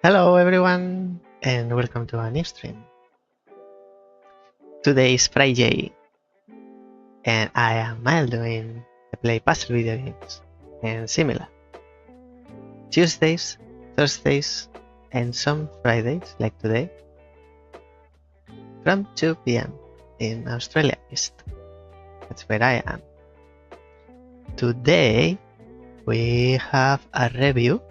Hello everyone and welcome to a new stream. Today is Friday and I am Mael Duin. I play puzzle video games and similar. Tuesdays, Thursdays and some Fridays like today from 2 PM in Australia East. That's where I am. Today we have a review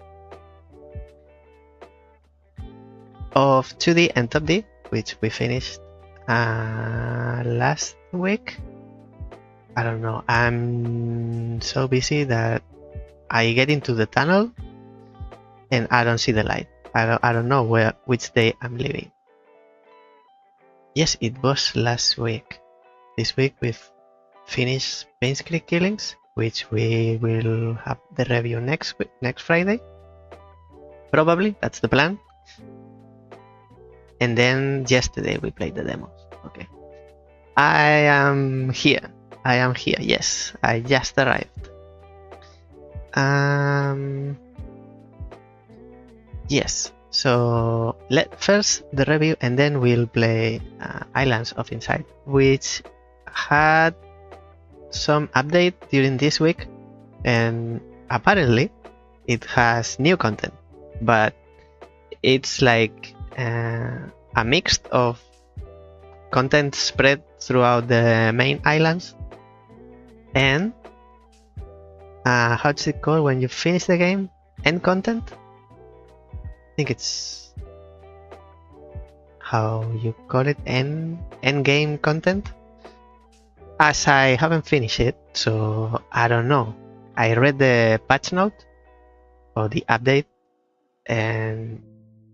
of Toodee and Topdee, which we finished last week. I don't know, I'm so busy that I get into the tunnel and I don't see the light. I don't know which day I'm leaving. Yes, it was last week. This week we've finished Pain's Creek Killings, which we will have the review next Friday. Probably, that's the plan. And then yesterday we played the demos. Okay. I am here. Yes, I just arrived. Yes. So first the review, and then we'll play Islands of Insight, which had some update during this week, and apparently it has new content, but it's like a mix of content spread throughout the main islands and how's it called when you finish the game? End content? I think it's how you call it, end game content. As I haven't finished it, so I don't know. I read the patch note or the update and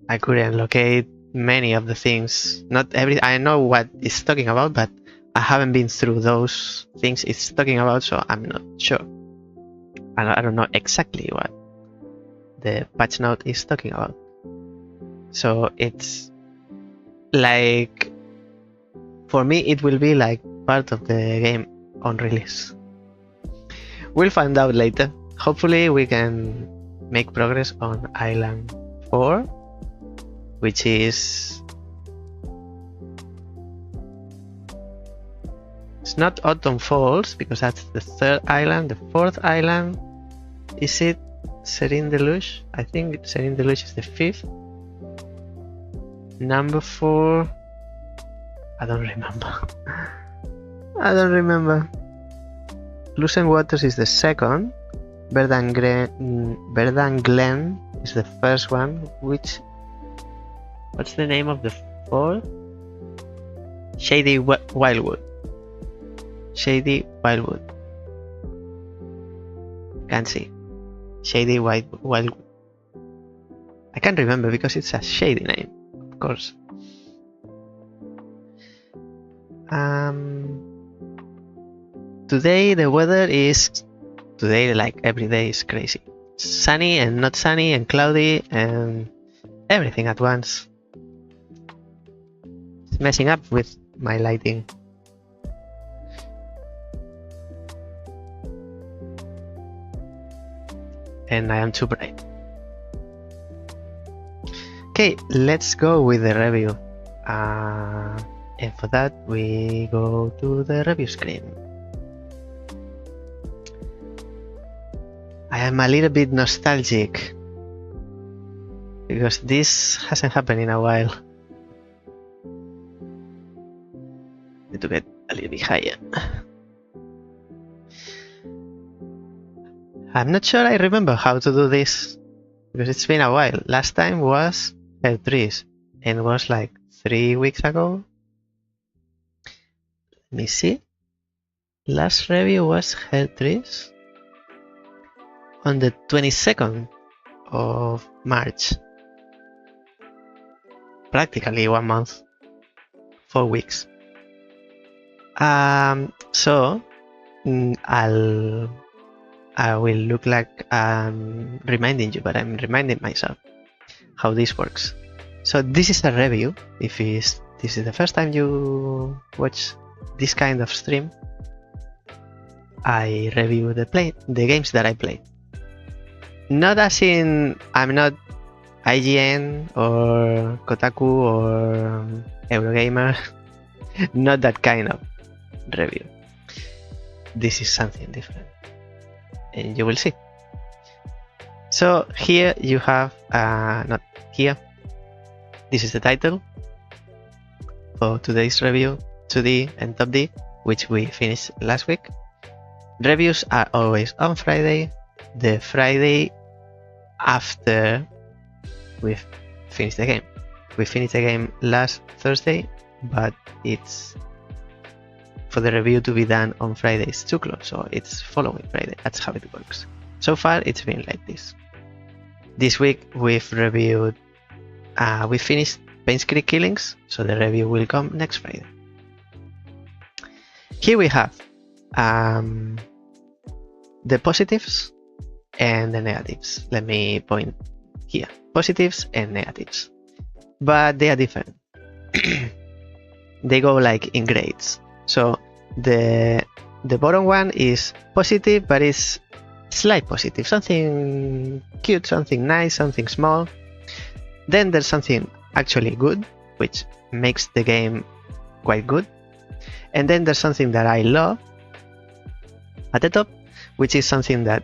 I couldn't locate many of the things. Not every. I know what it's talking about, but I haven't been through those things it's talking about, so I'm not sure. I don't know exactly what the patch note is talking about. So it's like, for me, it will be like part of the game on release. We'll find out later. Hopefully, we can make progress on Island 4. Which is, it's not Autumn Falls because that's the third island. The fourth island, is it Serene Deluge? I think Serene Deluge is the fifth. Number 4, I don't remember. Lucent Waters is the second. Verdant Glen is the first one. What's the name of the fourth? Shady Wildwood. Can't see. Shady Wildwood. I can't remember because it's a shady name, of course. Today the weather is, like every day, is crazy. Sunny and not sunny and cloudy and everything at once. Messing up with my lighting. And I am too bright. Okay, let's go with the review. And for that we go to the review screen. I am a little bit nostalgic because this hasn't happened in a while. Need to get a little bit higher. I'm not sure I remember how to do this because it's been a while. Last time was Hair Trees and was like 3 weeks ago. Let me see. Last review was Hair Trees on the 22nd of March. Practically 1 month, 4 weeks. So I will look like I'm reminding you, but I'm reminding myself how this works. So this is a review. If this is the first time you watch this kind of stream, I review the games that I play. Not as in I'm not IGN or Kotaku or Eurogamer. Not that kind of review. This is something different, and you will see. So here you have, not here, this is the title for today's review, Toodee and Topdee, which we finished last week. Reviews are always on Friday, the Friday after we've finished the game. We finished the game last Thursday, but it's for the review to be done on Friday. It's too close, so it's following Friday. That's how it works. So far, it's been like this. This week, we've reviewed, we finished Pain's Creek Killings, so the review will come next Friday. Here we have the positives and the negatives. Let me point here. Positives and negatives. But they are different. They go like in grades. So the bottom one is positive, but it's slight positive. Something cute, something nice, something small. Then there's something actually good, which makes the game quite good. And then there's something that I love at the top, which is something that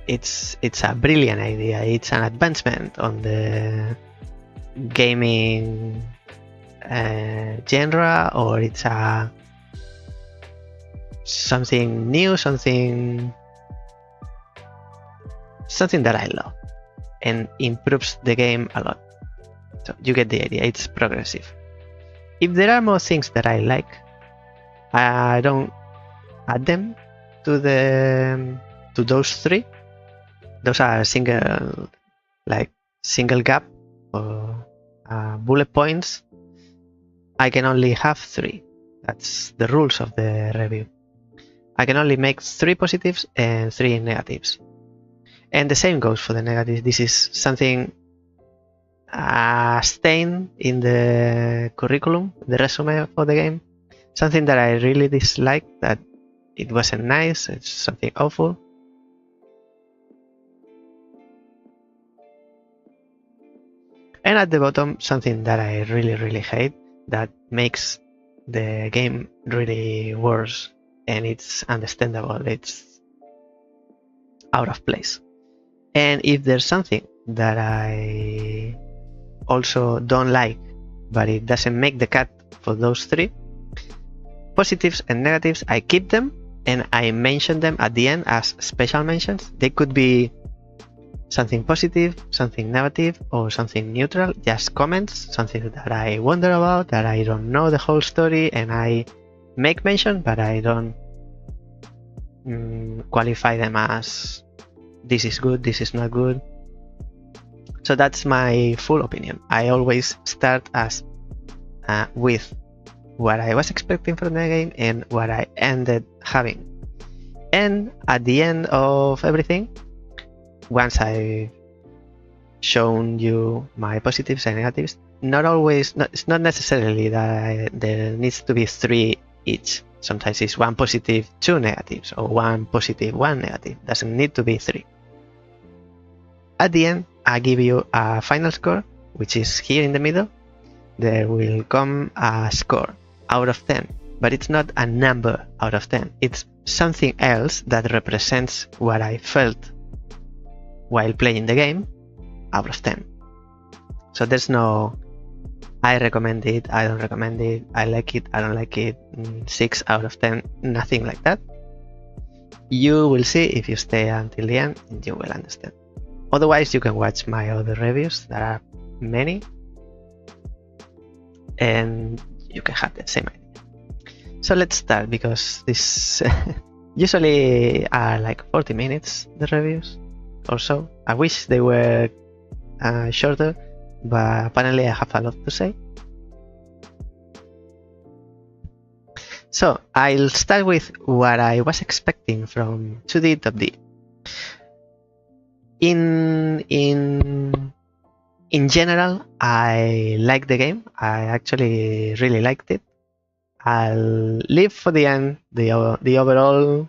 it's a brilliant idea. It's an advancement on the gaming genre, or it's something new, something that I love and improves the game a lot. So you get the idea. It's progressive. If there are more things that I like, I don't add them to those three. Those are single gap or bullet points. I can only have 3. That's the rules of the review. I can only make 3 positives and 3 negatives. And the same goes for the negatives. This is something stain in the curriculum, the resume for the game. Something that I really dislike, that it wasn't nice, it's something awful. And at the bottom, something that I really hate, that makes the game really worse, and it's understandable, it's out of place. And if there's something that I also don't like, but it doesn't make the cut for those 3, positives and negatives, I keep them and I mention them at the end as special mentions. They could be something positive, something negative, or something neutral, just comments, something that I wonder about, that I don't know the whole story, and I make mention, but I don't qualify them as this is good, this is not good. So that's my full opinion. I always start with what I was expecting from the game and what I ended having. And at the end of everything, once I've shown you my positives and negatives, it's not necessarily that there needs to be 3 each. Sometimes it's 1 positive, 2 negatives, or 1 positive, 1 negative. Doesn't need to be 3. At the end, I give you a final score, which is here in the middle. There will come a score out of 10, but it's not a number out of 10. It's something else that represents what I felt while playing the game out of 10. So there's no I recommend it, I don't recommend it, I like it, I don't like it, 6 out of 10, nothing like that. You will see if you stay until the end, and you will understand. Otherwise, you can watch my other reviews. There are many, and you can have the same idea. So let's start, because this usually are like 40 minutes, the reviews or so. I wish they were shorter, but apparently I have a lot to say. So I'll start with what I was expecting from Toodee and Topdee. In general, I like the game. I actually really liked it. I'll leave for the end the overall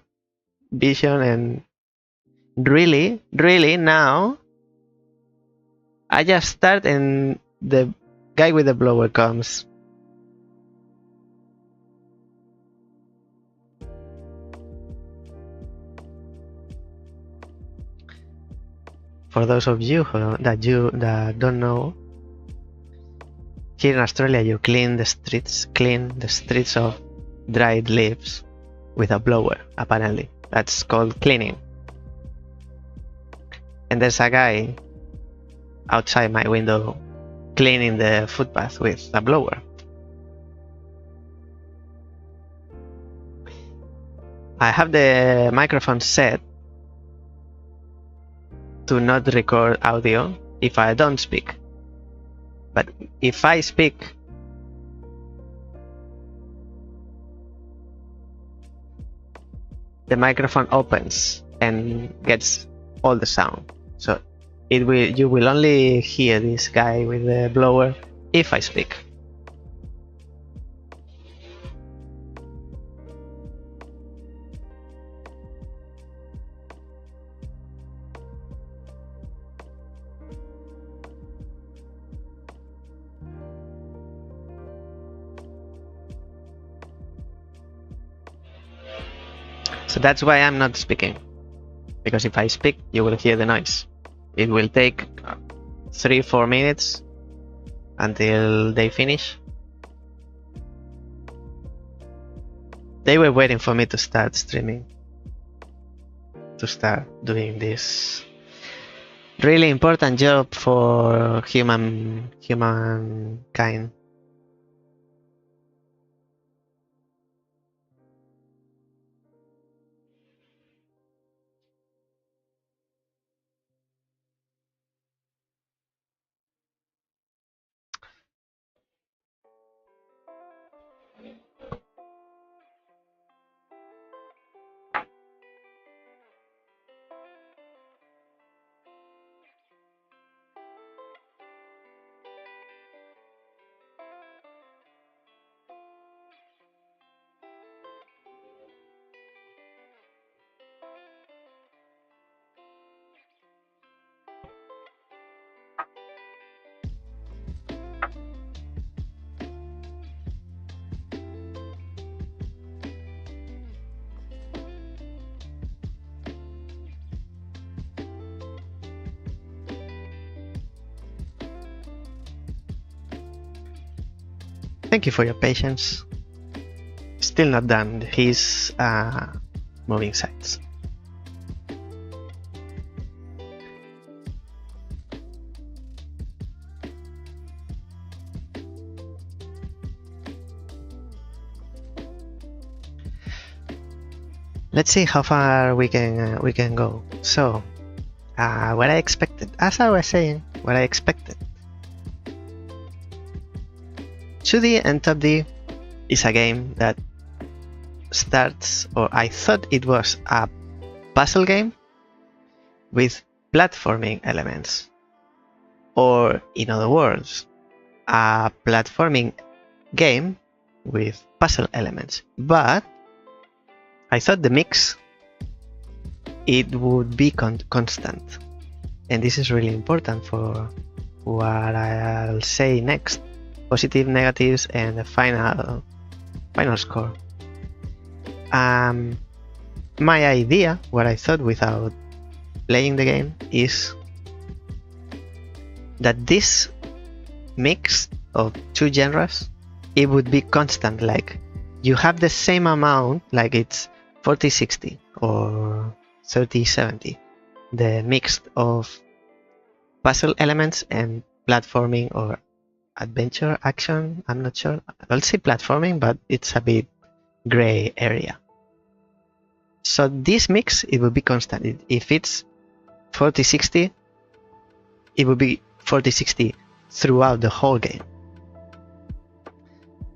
vision, and really now I just start and the guy with the blower comes. For those of you that don't know, here in Australia you clean the streets of dried leaves with a blower, apparently. That's called cleaning. And there's a guy outside my window cleaning the footpath with a blower. I have the microphone set to not record audio if I don't speak. But if I speak, the microphone opens and gets all the sound. So you will only hear this guy with the blower if I speak. So that's why I'm not speaking, because if I speak, you will hear the noise. It will take 3-4 minutes until they finish. They were waiting for me to start streaming, to start doing this really important job for humankind. Thank you for your patience. Still not done. He's moving sites. Let's see how far we can go. So, what I expected, as I was saying, what I expected. Toodee and Topdee is a game that starts, or I thought it was a puzzle game with platforming elements, or in other words, a platforming game with puzzle elements. But I thought the mix, it would be constant, and this is really important for what I'll say next. Positive, negatives, and the final score. My idea, what I thought without playing the game, is that this mix of two genres, it would be constant. Like you have the same amount, like it's 40-60 or 30-70, the mix of puzzle elements and platforming or adventure action. I'm not sure. I'll say platforming, but it's a bit gray area. So this mix, it will be constant. If it's 40-60, it will be 40-60 throughout the whole game.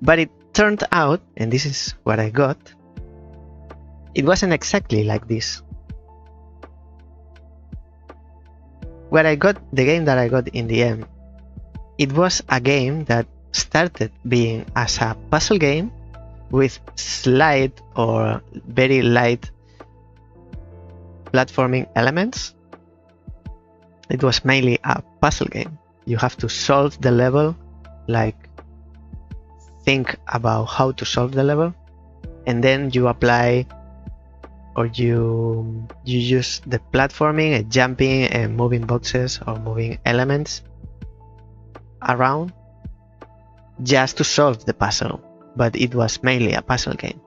But it turned out, and this is what I got, it wasn't exactly like this. What I got, the game that I got in the end, it was a game that started being as a puzzle game with slight or very light platforming elements. It was mainly a puzzle game. You have to solve the level, like think about how to solve the level, and then you apply or you use the platforming and jumping and moving boxes or moving elements around just to solve the puzzle, but it was mainly a puzzle game.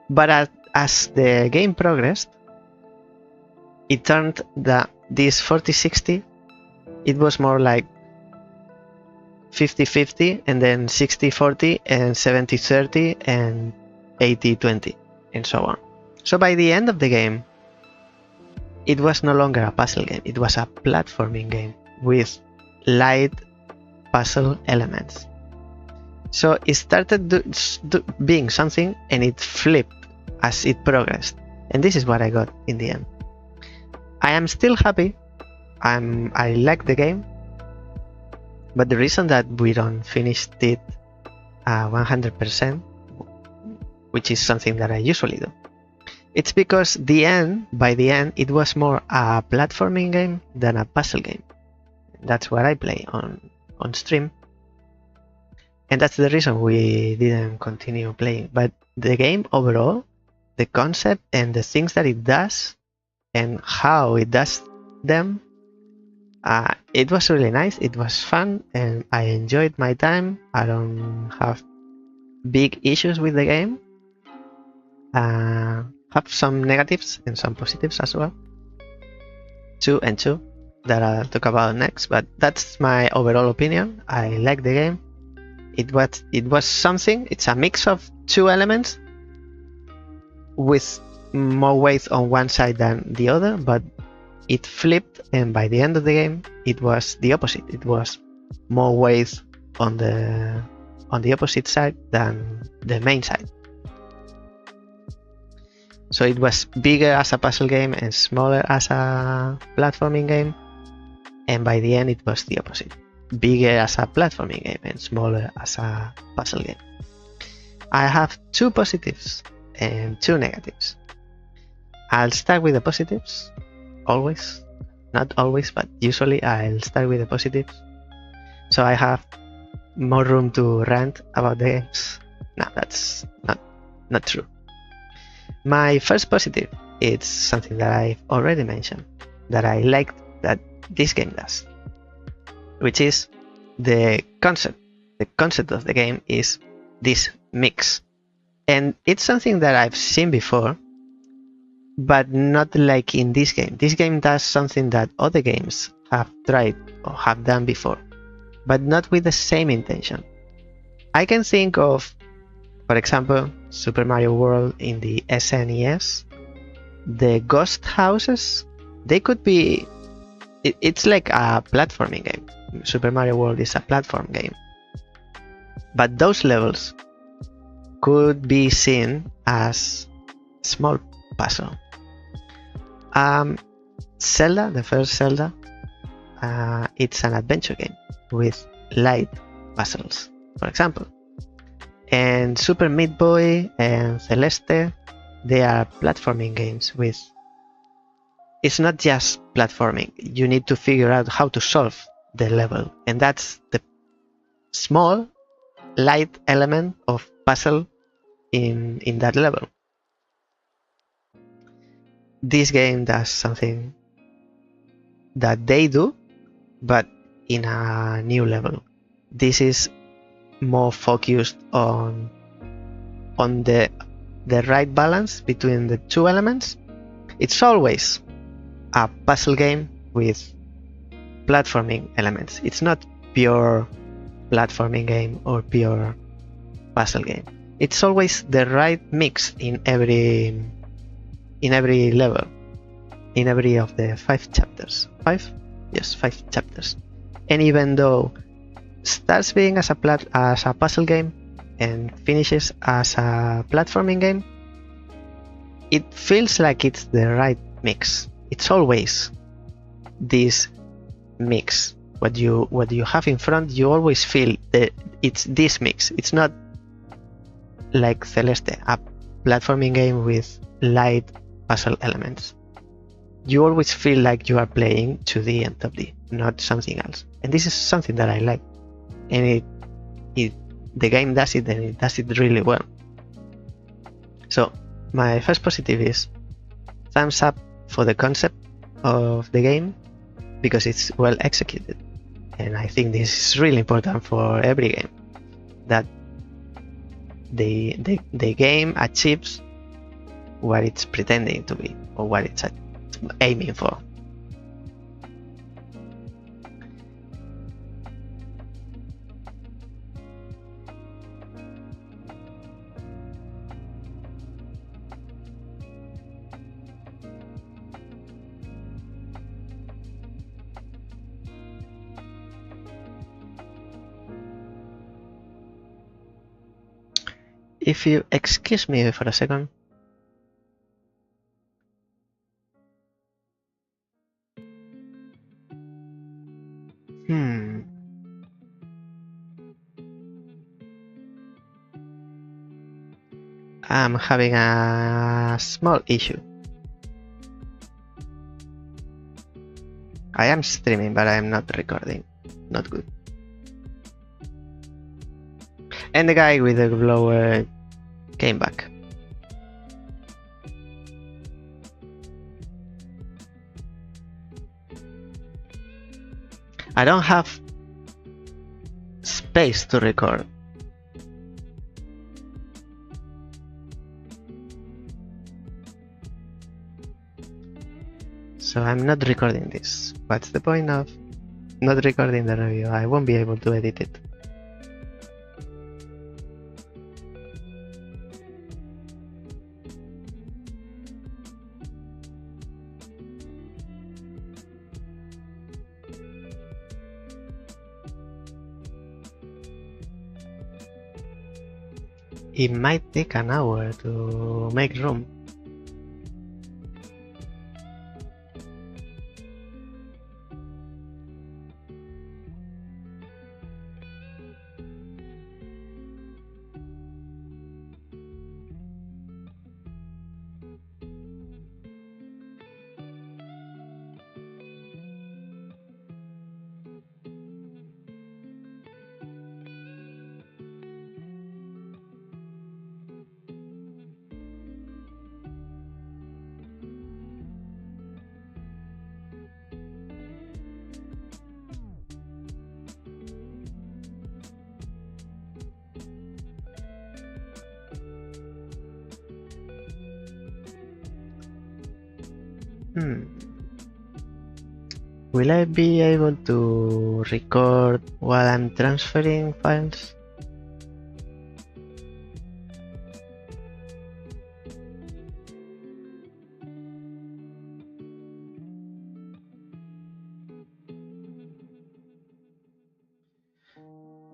But as the game progressed, it turned that this 40-60, it was more like 50-50, and then 60-40, and 70-30, and 80-20, and so on. So by the end of the game, it was no longer a puzzle game, it was a platforming game with light puzzle elements. So it started being something, and it flipped as it progressed, and this is what I got in the end. I am still happy. I like the game, but the reason that we don't finish it 100%, which is something that I usually do, it's because by the end, it was more a platforming game than a puzzle game. That's what I play on stream, and that's the reason we didn't continue playing. But the game overall, the concept and the things that it does and how it does them, it was really nice, it was fun, and I enjoyed my time. I don't have big issues with the game. Have some negatives and some positives as well, two that I'll talk about next, but that's my overall opinion. I like the game. It was something. It's a mix of two elements with more weight on one side than the other, but it flipped, and by the end of the game, it was the opposite. It was more weight on the opposite side than the main side. So it was bigger as a puzzle game and smaller as a platforming game, and by the end it was the opposite. Bigger as a platforming game and smaller as a puzzle game. I have two positives and two negatives. I'll start with the positives. Always. Not always, but usually I'll start with the positives. So I have more room to rant about the games. No, that's not true. My first positive, it's something that I've already mentioned, that I liked that this game does, which is the concept. The concept of the game is this mix. And it's something that I've seen before, but not like in this game. This game does something that other games have tried or have done before, but not with the same intention. I can think of, for example, Super Mario World in the SNES. The ghost houses, they could be... It's like a platforming game. Super Mario World is a platform game. But those levels could be seen as small puzzle. Zelda, the first Zelda, it's an adventure game with light puzzles, for example. And Super Meat Boy and Celeste, they are platforming games with... It's not just platforming, you need to figure out how to solve the level, and that's the small, light element of puzzle in that level. This game does something that they do, but in a new level. This is more focused on the right balance between the two elements. It's always a puzzle game with platforming elements. It's not pure platforming game or pure puzzle game. It's always the right mix in every level, in every of the 5 chapters. 5? Yes, 5 chapters. And even though starts being as a puzzle game and finishes as a platforming game, it feels like it's the right mix. It's always this mix. What you have in front, you always feel that it's this mix. It's not like Celeste, a platforming game with light puzzle elements. you always feel like you are playing Toodee and Topdee, not something else. And this is something that I like. And the game does it, and it does it really well. So my first positive is thumbs up for the concept of the game, because it's well executed. And I think this is really important for every game, that the game achieves what it's pretending to be, or what it's aiming for. If you excuse me for a second. I'm having a small issue. I am streaming, but I am not recording. Not good. And the guy with the blower came back. I don't have space to record. So I'm not recording this. What's the point of not recording the review? I won't be able to edit it. It might take an hour to make room. Will I be able to record while I'm transferring files?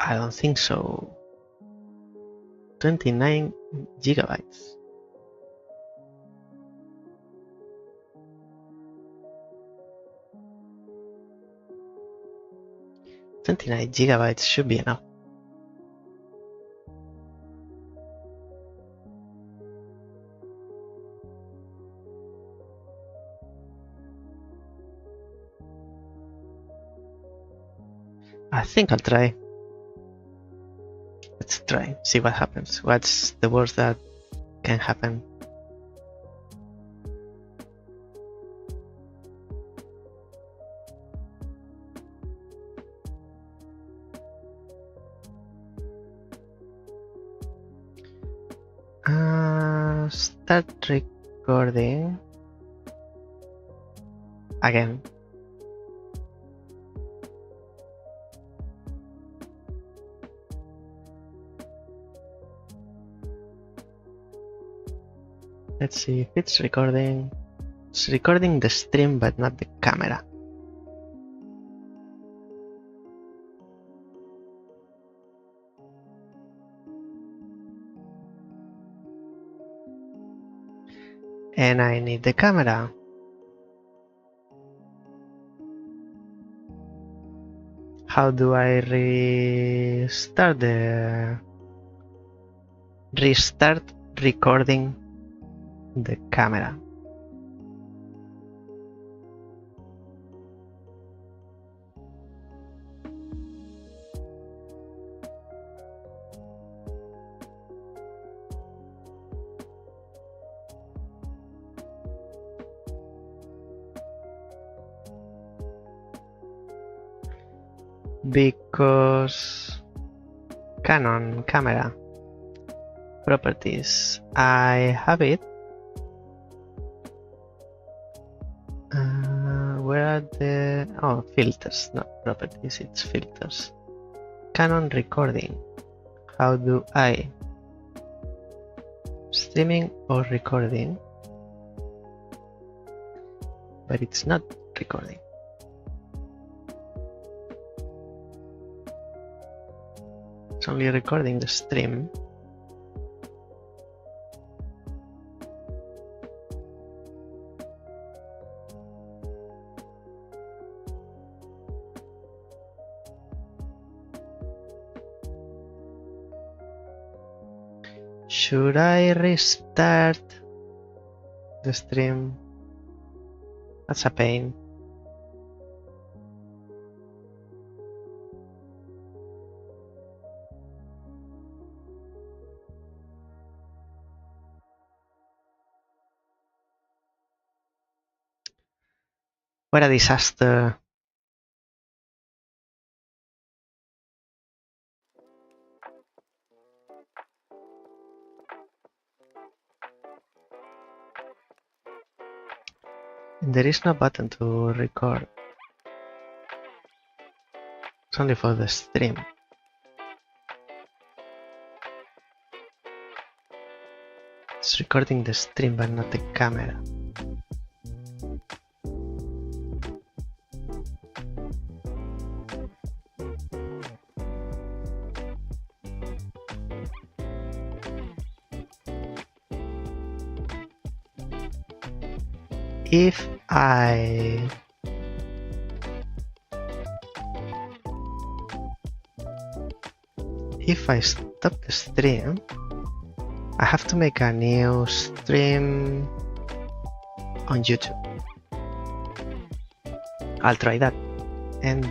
I don't think so. 29 gigabytes. $29 should be enough. I think I'll try. Let's try, see what happens. What's the worst that can happen? Start recording again. Let's see if it's recording. It's recording the stream but not the camera. And I need the camera. How do I restart recording the camera? because Canon camera properties, I have it. Where are the filters? Not properties, it's filters. Canon recording. How do I streaming or recording? But it's not recording. It's only recording the stream. Should I restart the stream? That's a pain. What a disaster. There is no button to record. It's only for the stream. It's recording the stream but not the camera. If I stop the stream, I have to make a new stream on YouTube. I'll try that. And